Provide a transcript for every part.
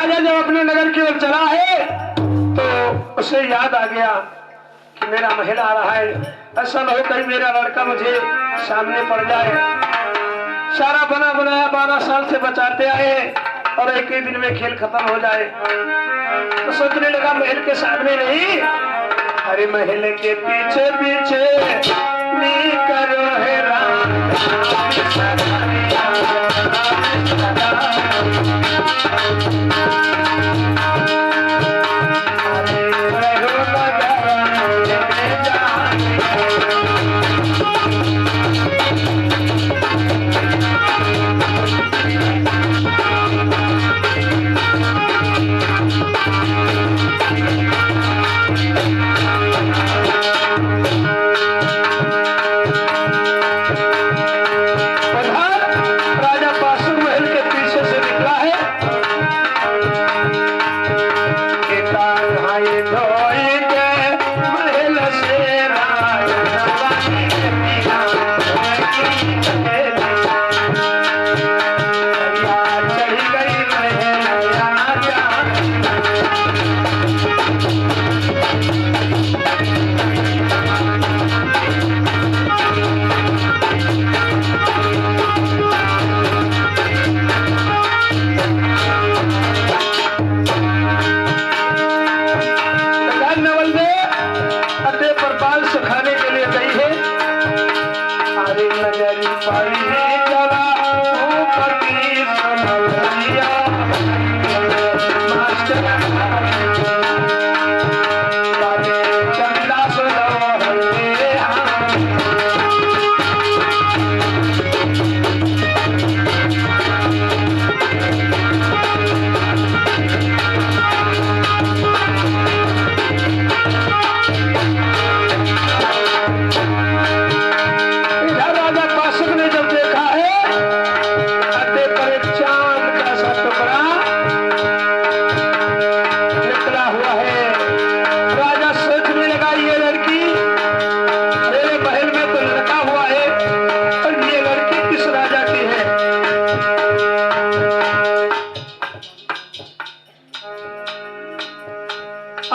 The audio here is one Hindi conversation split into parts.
राजा जब अपने नगर की ओर चला है तो उसे याद आ गया कि मेरा महल आ रहा है, ऐसा न हो कहीं मेरा लड़का मुझे सामने पड़ जाए। सारा बना बनाया 12 साल से बचाते आए और एक ही दिन में खेल खत्म हो जाए। तो सोचने लगा महल के सामने नहीं, अरे महल के पीछे पीछे करो है राम।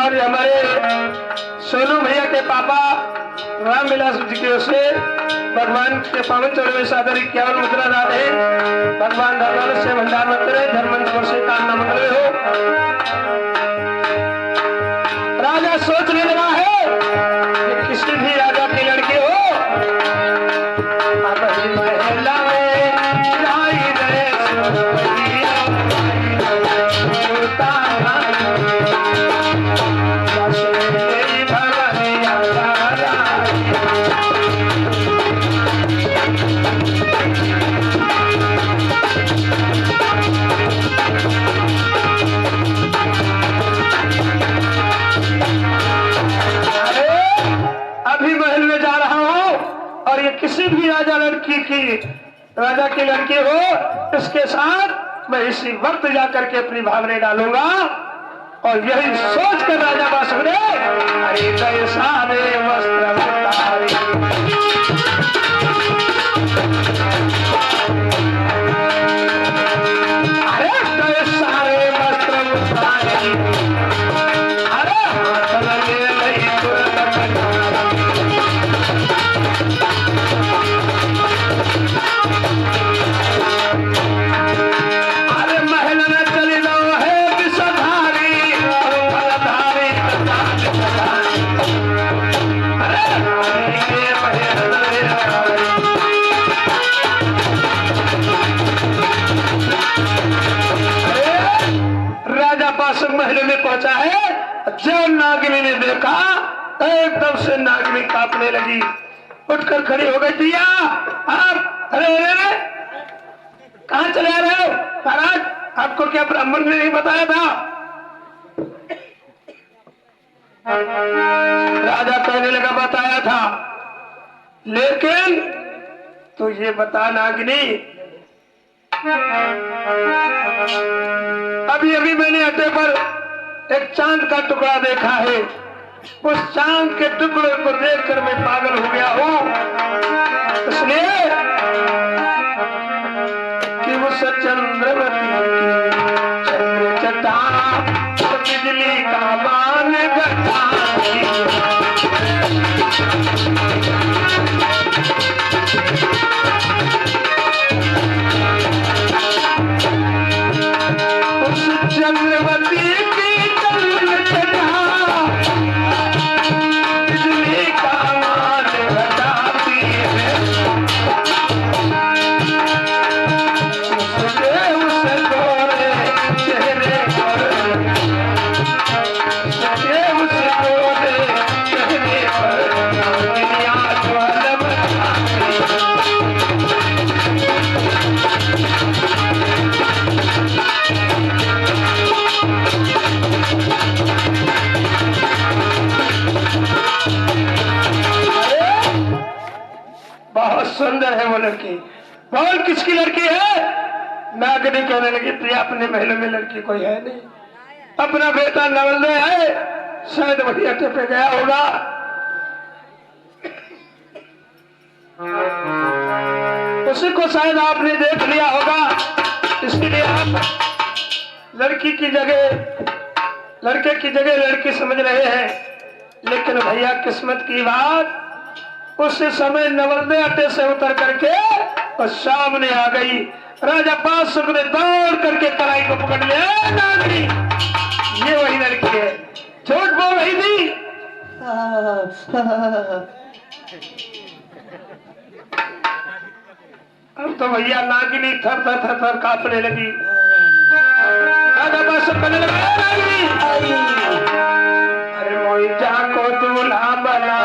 और हमारे सोनू भैया के पापा रामविलास जी के ओर से भगवान के पावन चरण में सादर 51 मुद्रा दान है। भगवान धर्म से भंडार मत करे, धर्मंत वर्ष कामना मंगल हो। राजा सोचने लगा है कि किसी भी राजा के लड़के हो महिला में किसी भी राजा की लड़की हो, इसके साथ मैं इसी वक्त जाकर के अपनी भावने डालूंगा। और यही सोच कर राजा बासुक ने अरे सारे वस्त्र महल में पहुंचा है। जब नागिनी ने देखा एकदम से नागिनी कांपने लगी, उठकर खड़ी हो गई। दिया आप अरे अरे कहां चले आ रहे हो? महाराज आपको क्या ब्राह्मण ने नहीं बताया था? राजा कहने लगा बताया था, लेकिन तो ये बता नागिनी, अभी अभी मैंने अड्डे पर एक चांद का टुकड़ा देखा है। उस चांद के टुकड़े को देखकर मैं पागल हो गया हूं, इसलिए कि उस चंद्रवती की चंद्र चट्टान तो बिजली का मान घटाती उस चंद्रवती की चंद्र चढ़ा बिजली का मान घटाती है उस गोरे चेहरे पर उस गोरे चेहरे पर दुनिया ज्वाल बरसाती बहुत सुंदर है वो लड़की। बोल किसकी लड़की है? नागनी कहने लगी प्रिया अपने महल में लड़की कोई है नहीं, अपना बेटा नवल है, शायद वही अटे पे गया होगा। उसी को शायद आपने देख लिया होगा, इसलिए आप लड़की की जगह लड़के की जगह लड़की समझ रहे हैं। लेकिन भैया किस्मत की बात, उस समय नवल अड्डे से उतर करके और सामने आ गई। राजा बादशाह ने दौड़ करके कलाई को पकड़ लिया। नागरी ये वही लड़की है, झूठ बोल रही थी। अब तो भैया नागिनी थर थर थर थर कांपने लगी। राजा बादशाह कहने लगा नागिनी अरे मोहिजा को दूल्हा बना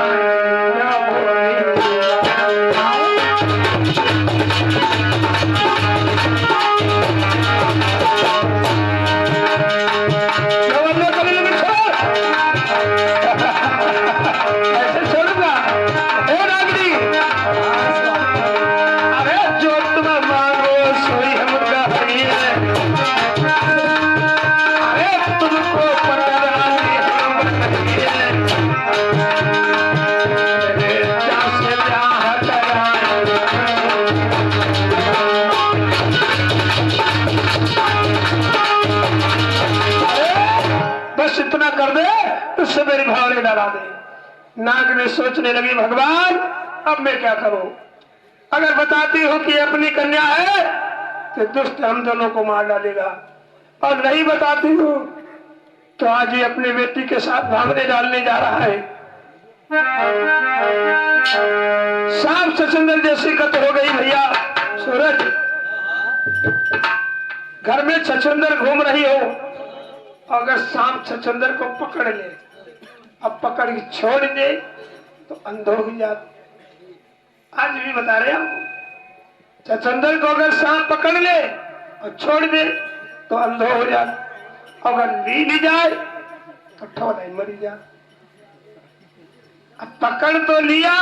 इतना कर दे उससे मेरी भावने डरा दे। नाग ने सोचने लगी भगवान अब मैं क्या करूं, अगर बताती हूं कि अपनी कन्या है तो दुष्ट हम दोनों को मार डालेगा, और नहीं बताती हूं तो आज ही अपनी बेटी के साथ भावने डालने जा रहा है। सांप छछूंदर जैसी कत हो गई भैया। सूरज घर में छछूंदर घूम रही हो, अगर सांप छछूंदर को पकड़ ले, अब पकड़ के छोड़ दे तो अंधो हो जाता। आज भी बता रहे हम, छछूंदर को अगर सांप पकड़ ले और छोड़ दे तो अंधो हो जाता, अगर ली जाए तो ठोड़ा मरी जा। अब पकड़ तो लिया,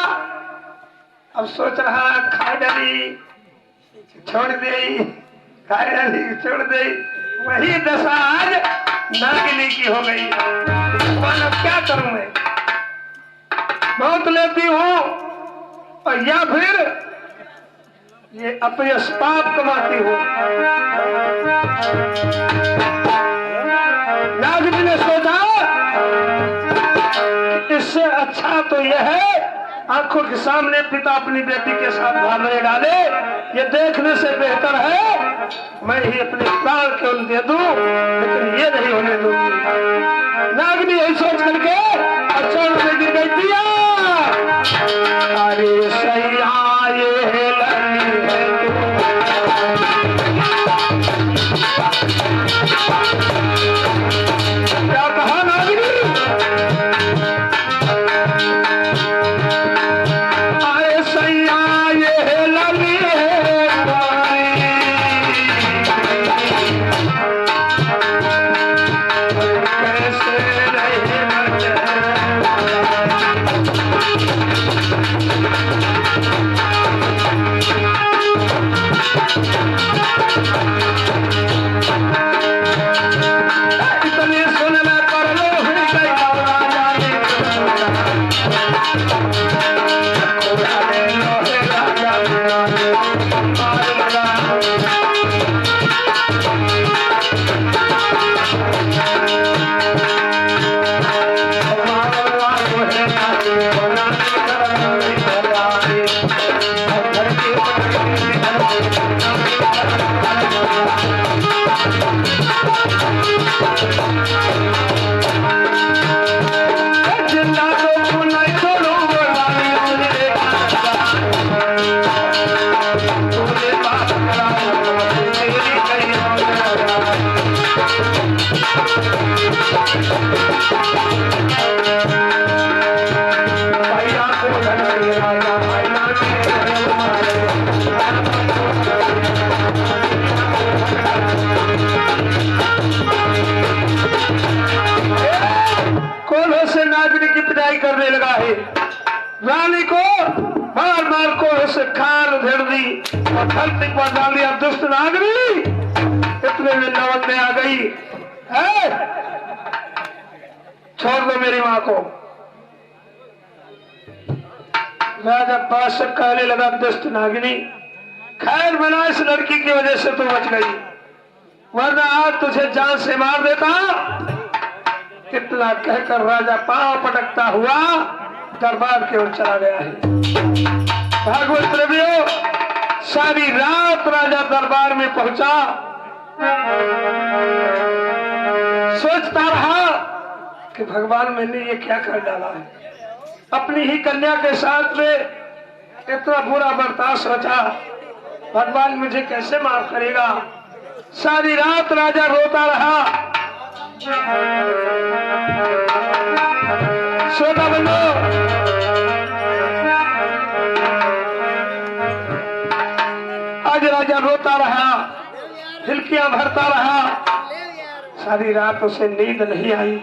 अब सोच रहा खा डाली छोड़ दे, खा डाली छोड़ दे, वही दशा आज नागिनी की हो गई। अब क्या करूं मैं, बहुत लेती हूं और या फिर ये अपयश पाप कमाती हूं। नागिनी ने सोचा इससे अच्छा तो यह है आंखों के सामने पिता अपनी बेटी के साथ भागने डाले, ये देखने से बेहतर है मैं ही अपने प्राण केवल दे दूं, लेकिन ये नहीं होने दूंगी। नागिनी यही सोच करके अच्छा से गिर गई दिया। अरे सैया ये लगी है क्या कहा नागिनी, जिंदा तो नहीं छोड़ू रानी मुझे तूने बात कराया तेरी कहीं भैया को लड़ाई राजा भैया कोल्हों से नागरी की पिटाई करने लगा है। रानी को मार मार कोल्हों से खाल उधेड़ दी और धरती पर डाल दिया। दुष्ट नागरी इतने में लवन में आ गई है, छोड़ दो मेरी माँ को। राजा बादशाह कहने लगा दुष्ट नागिनी, खैर बना इस लड़की की वजह से तू बच गई, वरना आज तुझे जान से मार देता। इतना कहकर राजा पांव पटकता हुआ दरबार की ओर चला गया है। भागवत प्रेमियों, सारी रात राजा दरबार में पहुंचा, सोचता रहा कि भगवान मैंने ये क्या कर डाला है, अपनी ही कन्या के साथ में इतना बुरा बर्ताव सोचा, भगवान मुझे कैसे माफ करेगा। सारी रात राजा रोता रहा। सोता बंदो, आज राजा रोता रहा, हिलकियां भरता रहा, सारी रात उसे नींद नहीं आई।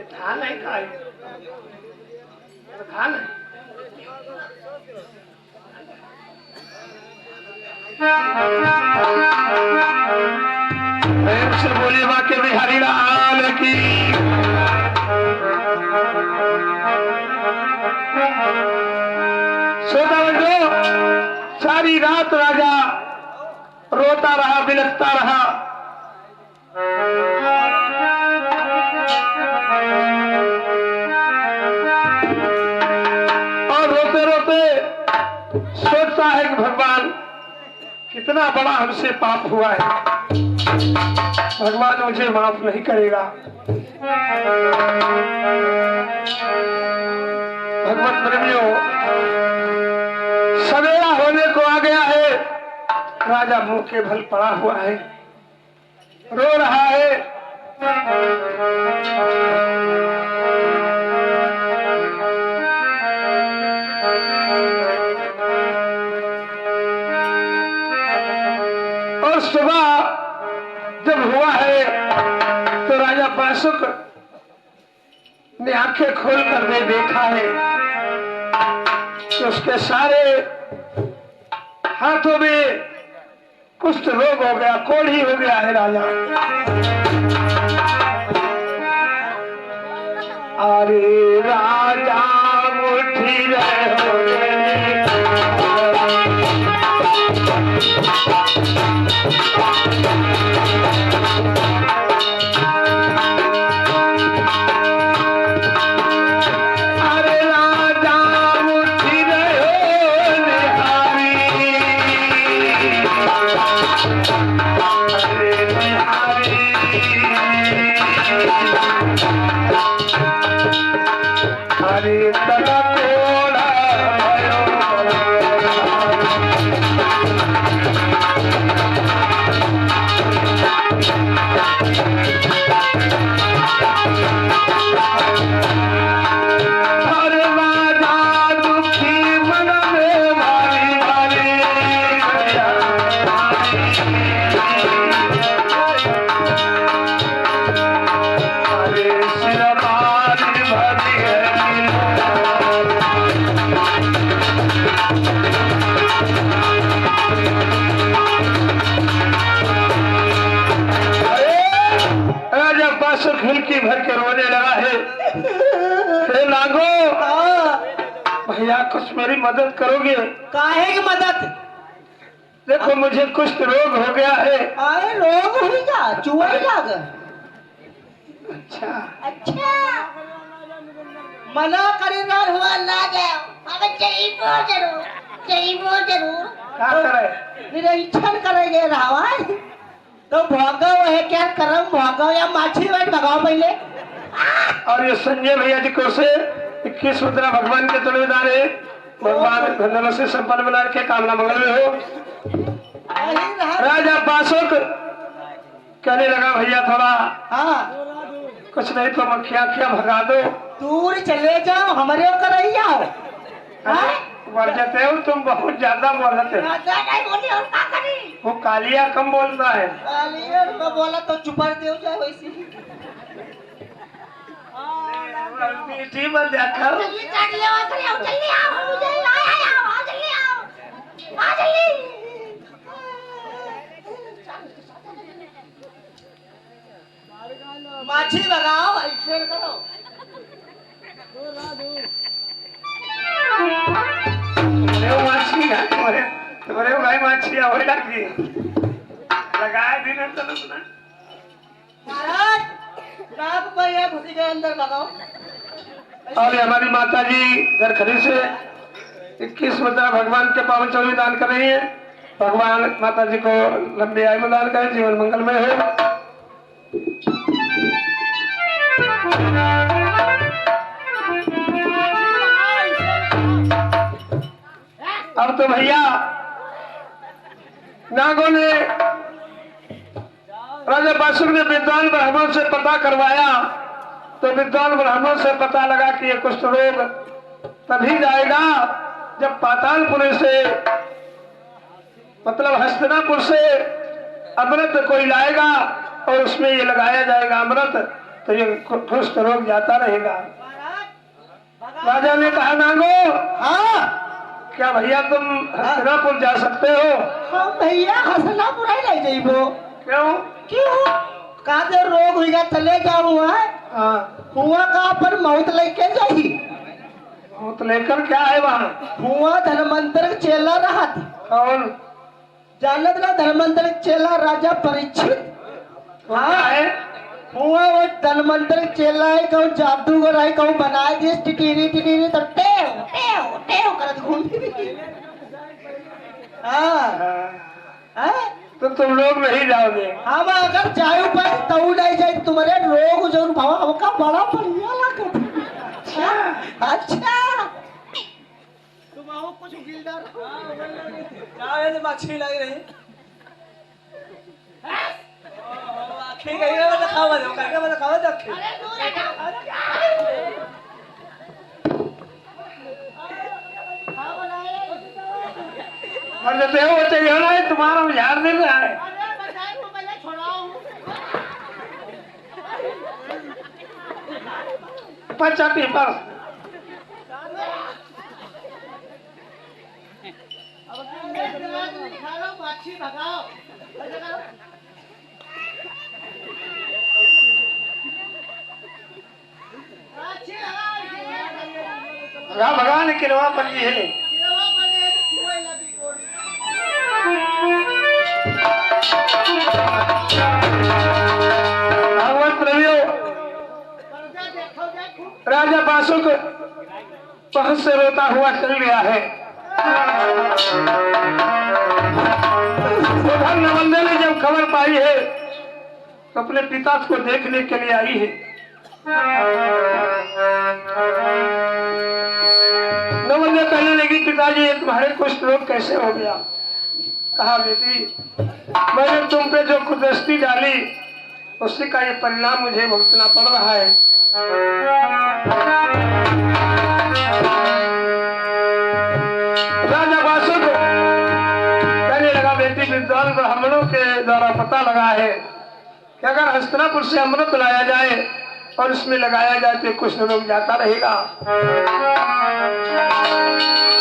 धान है खाए, धान है। प्रेम से बोलिए माँ के बिहारी लाल की। सोता बंदो, सारी रात राजा रोता रहा, बिलखता रहा। और रोते रोते सोचता है कि भगवान कितना बड़ा हमसे पाप हुआ है, भगवान मुझे माफ नहीं करेगा। भगवत प्रेमियों, सवेरा होने को आ गया है, राजा मुंह के भल पड़ा हुआ है, रो रहा है। और सुबह जब हुआ है तो राजा बासुक ने आंखें खोल कर देखा है कि उसके सारे हाथों में कुष्ठ रोग हो गया, कोढ़ी हो गया है। राजा अरे राजा मुट्ठी रहो हिलकी भर के रोने लगा है। हे नागो, भैया कुछ मेरी मदद करोगे? काहे की मदद? देखो मुझे कुष्ठ रोग हो गया है। अरे रोग हो गया, चूहा लाग। अच्छा मना करेगा हुआ ना जाओ, हमें चाहिए जरूर क्या करे? निरीक्षण करेंगे रावण तो भोगाओ है क्या करम भोगाओ या माछी बैठ भगाओ पहले। और ये संजय भैया जी को से 21 मुद्रा भगवान के तुलवेदार है। भगवान धन से संपन्न बना के कामना मंगल में हो। राजा बासुक कहने लगा भैया थोड़ा कुछ नहीं तो मक्खियाँ भगा दो। दूर चले जाओ, हमारे ऊपर ही जाओ। मर जाते हो तुम, बहुत ज्यादा बोलते हो। वो कालिया कम बोलता है। कालिया बोला तो चुपड़ दे जाए वैसे ही। मीठी मत देखो। माछी लगाओ, ऐसे करो। तुम्हारे भाई माछी हो लगी लगाए दिन महाराज नाग भैया घुसी गए अंदर लगाओ। और हमारी माता जी घर खड़ी से 21 मुद्रा भगवान के पावन चौबी दान कर रही है। भगवान माता जी को लंबी आयु में दान करें, जीवन मंगलमय हो। अब तो भैया नागों ने राजा बासुक ने विद्वान ब्राह्मण से पता करवाया तो विद्वान ब्राह्मण से पता लगा कि ये कुष्ठ रोग तभी जाएगा जब पातालपुर से मतलब हस्तिनापुर से अमृत कोई लाएगा और उसमें ये लगाया जाएगा अमृत, तो ये कुष्ठ रोग जाता रहेगा। राजा ने कहा नागो, हाँ क्या भैया तुम हस्तिनापुर जा सकते हो? हाँ भैया हस्तिनापुर ही ले जाइबो। क्यों? क्यों? कादे रोग हुआ चले जाऊँ है। हाँ हुआ का पर मौत लेके जाही। मौत लेकर क्या है वहाँ? हुआ धर्मांतर चेला रहा था। कौन? जानत ना धर्मांतर चेला राजा परीक्षित। हाँ है। हुआ वो धर्मांतर चेला है, कहूँ जादूगर है, कहूँ बनाए दिए टिटीरी टिटीरी तो टेव टेव टेव करत घूमती। हाँ तो तुम लोग नहीं जाओगे? हम अगर जायु पर तो नहीं जाए तुम्हारे रोग जरूर भाव हमका बड़ा बढ़िया लगा। अच्छा तुम आओ कुछ गिलदार क्या है मछली लग रही आंखें गई है मतलब खावा दो करके मतलब खावा दो आंखें। मर जाते हो बच्चे ये ना तुम्हारा झाड़ दे रहा है। बच्चा पेपर भगवान की नवा पंजी है। भगवत प्रभु राजा बासुक बहुत से रोता हुआ चल गया है। उधर नवंदे ने जब खबर पाई है तो अपने पिता को देखने के लिए आई है। नवंदे कहने लगी पिताजी तुम्हारे कुष्ठ रोग कैसे हो गया? कहा बेटी मैंने तुम पे जो कुदृष्टि डाली उसी का ये परिणाम मुझे भुगतना पड़ रहा है। राजा बासुक कहने लगा बेटी विद्वान ब्राह्मणों के द्वारा पता लगा है कि अगर हस्तिनापुर से अमृत लाया जाए और इसमें लगाया जाए तो कुछ रोग जाता रहेगा,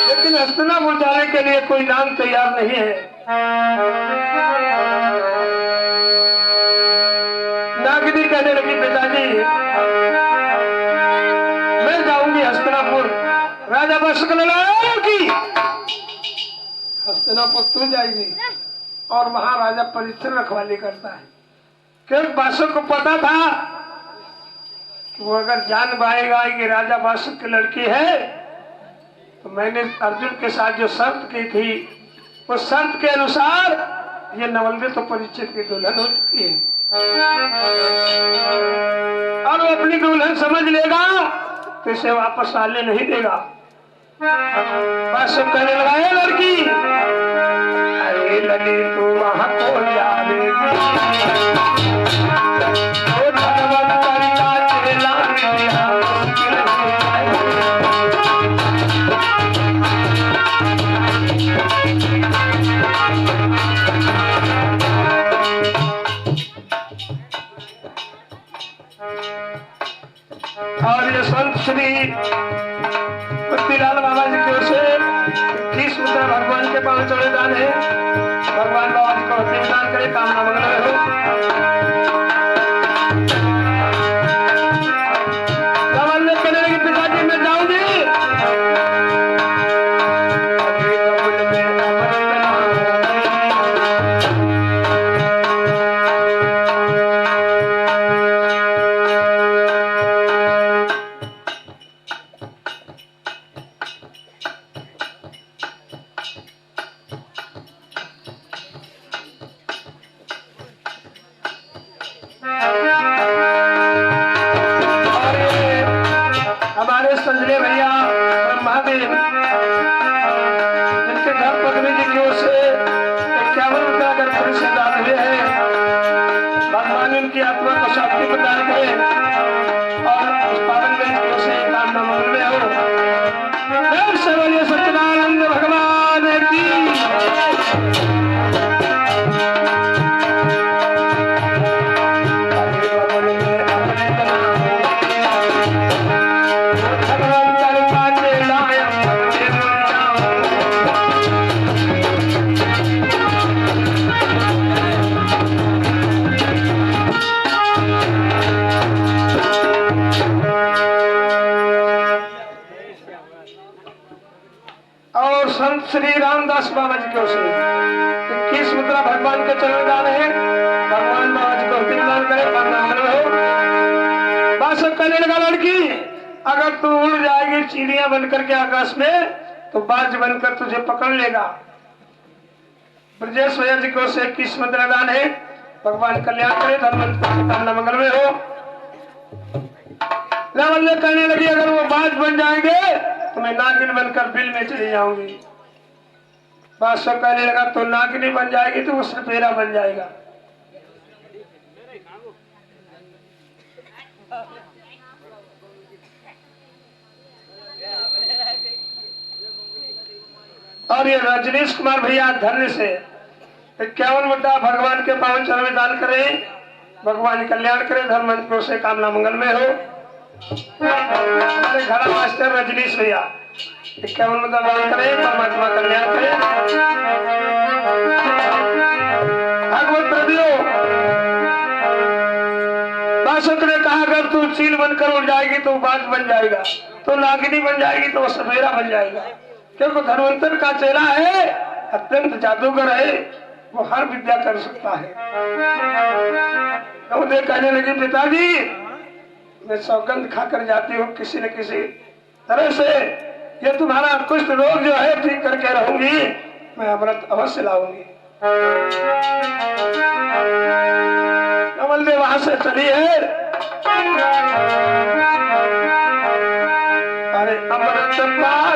लेकिन हस्तिनापुर जाने के लिए कोई नाम तैयार नहीं है। नागरी का कहने लगी पिताजी मैं जाऊंगी हस्तिनापुर, राजा बासुक की हस्तिनापुर तू जाएगी और वहां राजा परीक्षण रखवाली करता है। क्योंकि बासुक को पता था कि वो अगर जान पाएगा कि राजा बासुक की लड़की है तो मैंने अर्जुन के साथ जो शर्त की थी उस शर्त के अनुसार ये नवलवे तो परीक्षित की दुल्हन हो चुकी है और वो अपनी दुल्हन समझ लेगा तो इसे वापस आने नहीं देगा। बासुक कहने लगा है लड़की अरे लली तू वहां को जाएगी और ये संत श्री लाल बाबा जी की ओर से 30 मुद्रा भगवान के पांव चढ़े दान है। भगवान बाबा जी को दान करे, कामना मंगल हो। कमल ने कहने लगी पिताजी मैं जाऊंगी हमारे संजय भैया ब्रह्मादेव जिनके घर पद्मी जी की ओर से 51 रुपया अगर परिषद दान हुए हैं, भगवान उनकी आत्मा को शांति प्रदान करे और उस पावन में की ओर से कामना मंगल में हो। सच्चिदानंद भगवान की और संत श्री रामदास बाबा जी की ओर से 21 मुद्रा भगवान के चरण दान है। भगवान बाबा जी को दान करे, कामना मंगल हो। बासुक कहने लगा लड़की अगर तू उड़ जाएगी चिड़िया बनकर के आकाश में तो बाज बनकर तुझे पकड़ लेगा। ब्रजेश भैया जी की ओर से 21 मुद्रा दान है। भगवान कल्याण करे, धर्म कामना मंगल में हो। नवल कहने लगी अगर वो बाज बन जाएंगे तो मैं नागिन बनकर बिल में चली जाऊंगी। बादशाह कहने लगा तो नागिनी बन जाएगी तो वो सपेरा बन जाएगा। और ये रजनीश कुमार भैया धन्य से 51 मुद्दा भगवान के पावन चरण में दान करें। भगवान कल्याण करे, धर्म से कामना मंगल में हो। हमारे घड़ा मास्टर रजनीश भैया 51 मुद्दा दान करें, परमात्मा कल्याण करे। भगवत प्रभु बासुक ने कहा अगर तू चील बनकर उड़ जाएगी तो बाज बन जाएगा, तो नागिनी बन जाएगी तो सफेरा बन जाएगा। क्योंकि धनवंतर का चेला है, अत्यंत जादूगर है, वो हर विद्या कर सकता है। तो कहने लगी पिताजी मैं सौगंध खाकर जाती हूँ किसी न किसी तरह से ये तुम्हारा कुष्ठ रोग जो है ठीक करके रहूंगी, मैं अमृत अवश्य लाऊंगी। कमल देव वहां से चली है। अरे अमृत पान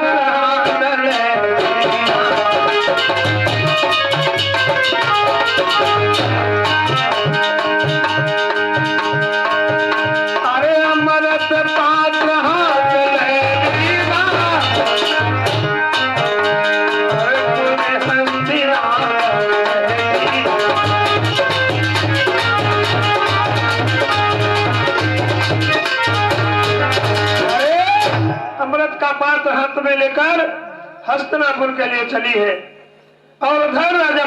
पात्र हाथ में लेकर हस्तिनापुर के लिए चली है और उधर राजा